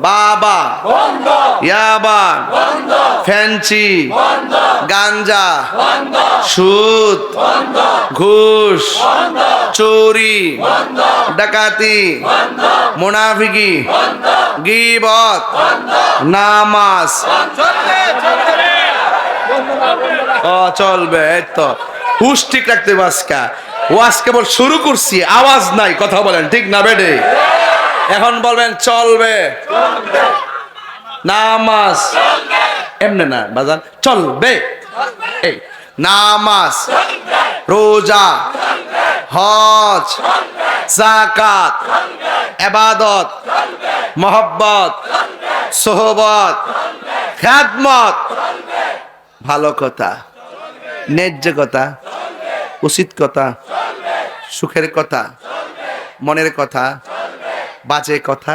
বাবা, ইয়াবা, ফ্যান্সি, গাঞ্জা, সুদ, ঘুষ, চুরি, ডাকাতি, মুনাফিকি, গীবত, নামাজ চলবে। এই তো হুশ ঠিক রাখতে হবে। ওয়াজ কেবল শুরু করছি, আওয়াজ নাই। কথা বলেন ঠিক না বেডে? এখন বলবেন চলবে, নামাজ এমনি না বাজান, চলবে। এই নামাজ, রোজা, হজ, যাকাত, ইবাদত, মহব্বত, সোহবত, খিদমত, ভালো কথা, ন্যায্য কথা, উচিত কথা, সুখের কথা, মনের কথা, বাজে কথা